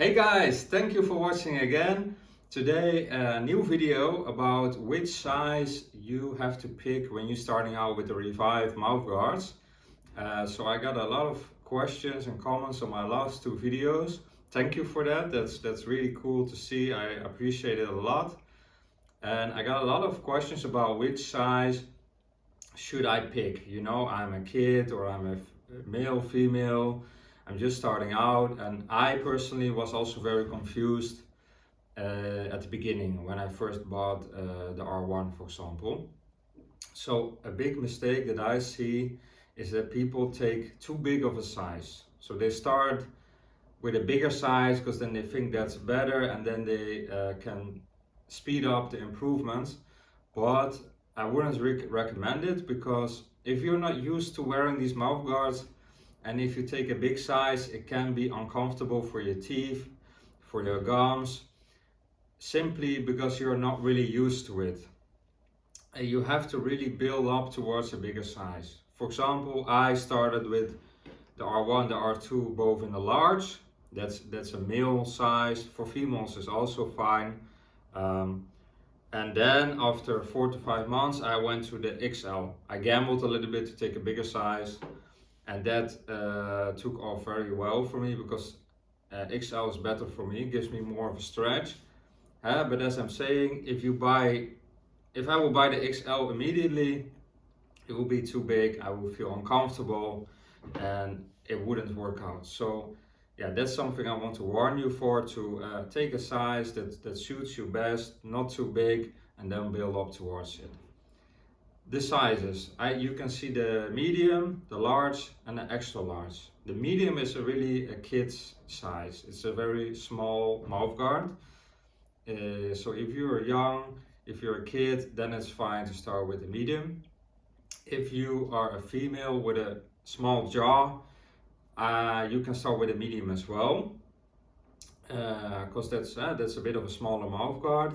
Hey guys, thank you for watching again. Today a new video about which size you have to pick when you're starting out with the Reviv mouthguards. So I got a lot of questions and comments on my last two videos. Thank you for that. That's really cool to see. I appreciate it a lot. And I got a lot of questions about which size should I pick. You know, I'm a kid or I'm a male, female. I'm just starting out, and I personally was also very confused at the beginning when I first bought the R1, for example. So a big mistake that I see is that people take too big of a size. So they start with a bigger size because then they think that's better, and then they can speed up the improvements. But I wouldn't recommend it, because if you're not used to wearing these mouth guards, and if you take a big size, it can be uncomfortable for your teeth, for your gums, simply because you're not really used to it. And you have to really build up towards a bigger size. For example, I started with the R1, the R2, both in the large. That's a male size. For females is also fine. And then after 4 to 5 months, I went to the XL. I gambled a little bit to take a bigger size, and that took off very well for me, because XL is better for me, gives me more of a stretch. But as I'm saying, if I will buy the XL immediately, it will be too big, I will feel uncomfortable, and it wouldn't work out. So yeah, that's something I want to warn you for, to take a size that suits you best, not too big, and then build up towards it. The sizes, you can see the medium, the large, and the extra large. The medium is really a kid's size. It's a very small mouth guard. So if you're young, if you're a kid, then it's fine to start with the medium. If you are a female with a small jaw, you can start with a medium as well, because that's a bit of a smaller mouth guard.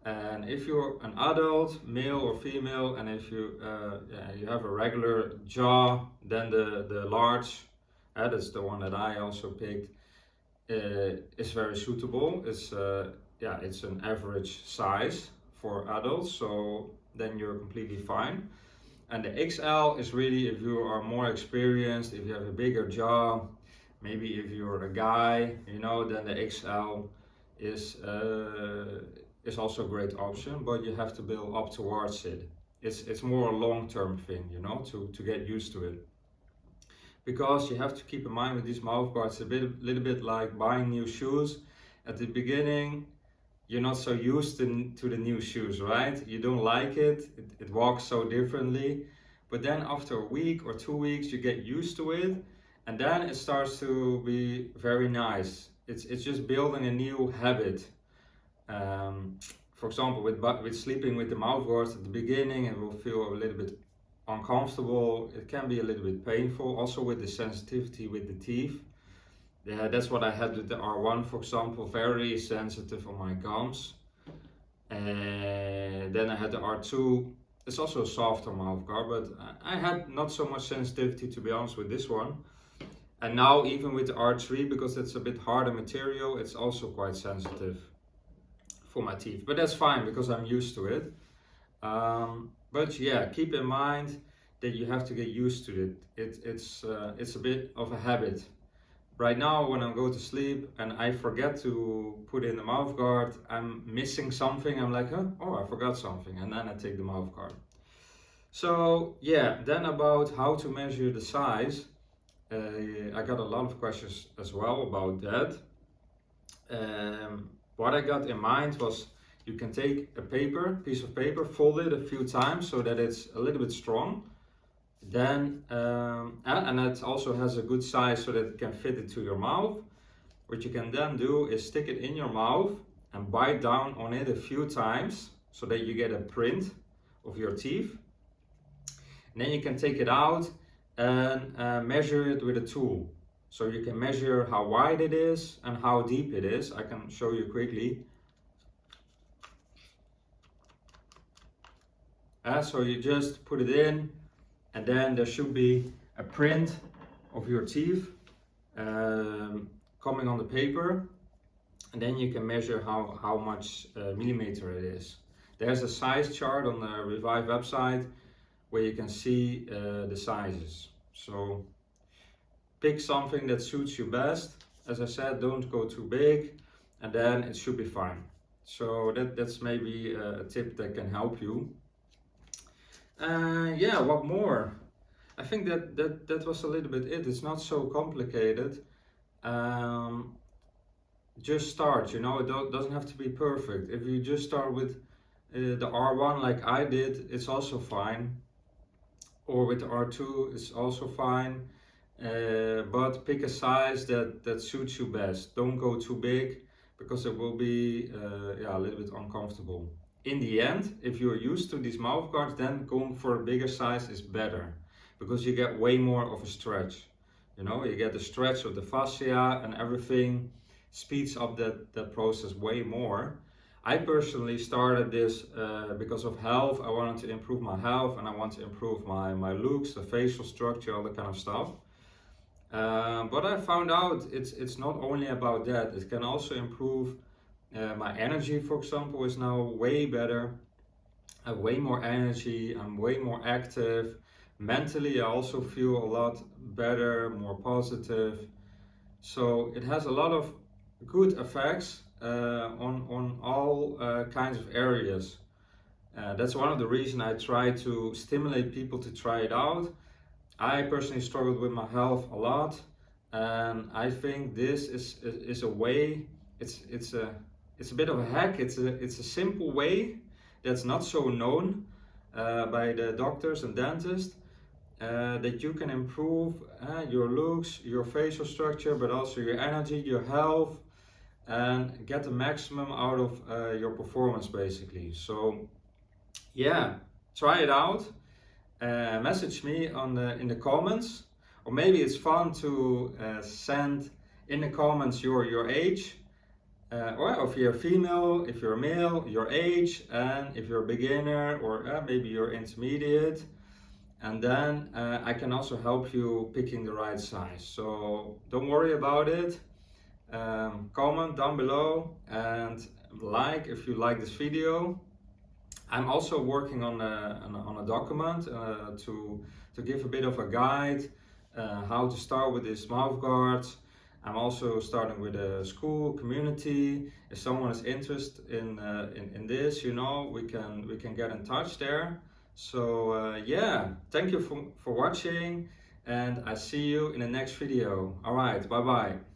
And if you're an adult, male or female, and if you have a regular jaw, then the large, that's the one that I also picked, is very suitable. It's an average size for adults, so then you're completely fine. And the XL is really if you are more experienced, if you have a bigger jaw, maybe if you're a guy, then the XL is also a great option, but you have to build up towards it. It's more a long-term thing, to get used to it. Because you have to keep in mind with these mouth guards, little bit like buying new shoes. At the beginning, you're not so used to the new shoes, right? You don't like it. It walks so differently. But then after a week or 2 weeks, you get used to it, and then it starts to be very nice. It's just building a new habit. For example, with sleeping with the mouth guards at the beginning, it will feel a little bit uncomfortable. It can be a little bit painful. Also with the sensitivity with the teeth. Yeah, that's what I had with the R1, for example, very sensitive on my gums. And then I had the R2, it's also a softer mouth guard, but I had not so much sensitivity, to be honest, with this one. And now even with the R3, because it's a bit harder material, it's also quite sensitive for my teeth. But that's fine, because I'm used to it. But yeah, keep in mind that you have to get used to it. It's a bit of a habit. Right now, when I go to sleep and I forget to put in the mouth guard, I'm missing something. I'm like, oh, I forgot something. And then I take the mouth guard. So yeah, then about how to measure the size. I got a lot of questions as well about that. What I got in mind was, you can take a piece of paper, fold it a few times so that it's a little bit strong. Then, and it also has a good size so that it can fit into your mouth. What you can then do is stick it in your mouth and bite down on it a few times so that you get a print of your teeth. And then you can take it out and measure it with a tool. So you can measure how wide it is and how deep it is. I can show you quickly. So you just put it in, and then there should be a print of your teeth coming on the paper. and then you can measure how much millimeter it is. There's a size chart on the Reviv website where you can see the sizes. So pick something that suits you best. As I said, don't go too big, and then it should be fine. So that's maybe a tip that can help you. Yeah, what more? I think that was a little bit it. It's not so complicated. Um, just start, you know, it doesn't have to be perfect. If you just start with the R1 like I did, it's also fine. Or with the R2, it's also fine. But pick a size that suits you best. Don't go too big because it will be yeah, a little bit uncomfortable. In the end, if you're used to these mouth guards, then going for a bigger size is better because you get way more of a stretch. You know, you get the stretch of the fascia and everything speeds up that process way more. I personally started this because of health. I wanted to improve my health and I want to improve my looks, the facial structure, all that kind of stuff. But I found out it's not only about that. It can also improve my energy, for example, is now way better. I have way more energy. I'm way more active. Mentally, I also feel a lot better, more positive. So it has a lot of good effects on all kinds of areas. That's one of the reasons I try to stimulate people to try it out. I personally struggled with my health a lot, and I think this is a way. It's a bit of a hack. It's a simple way that's not so known by the doctors and dentists. That you can improve your looks, your facial structure, but also your energy, your health, and get the maximum out of your performance basically. So yeah, try it out. Message me in the comments, or maybe it's fun to send in the comments your age, or if you're female, if you're male, your age, and if you're a beginner or maybe you're intermediate. And then I can also help you picking the right size. So don't worry about it. Comment down below and like if you like this video. I'm also working on a document to give a bit of a guide how to start with these mouth guards. I'm also starting with a school community. If someone is interested in this, you know, we can get in touch there. So yeah, thank you for watching, and I see you in the next video. All right, bye bye.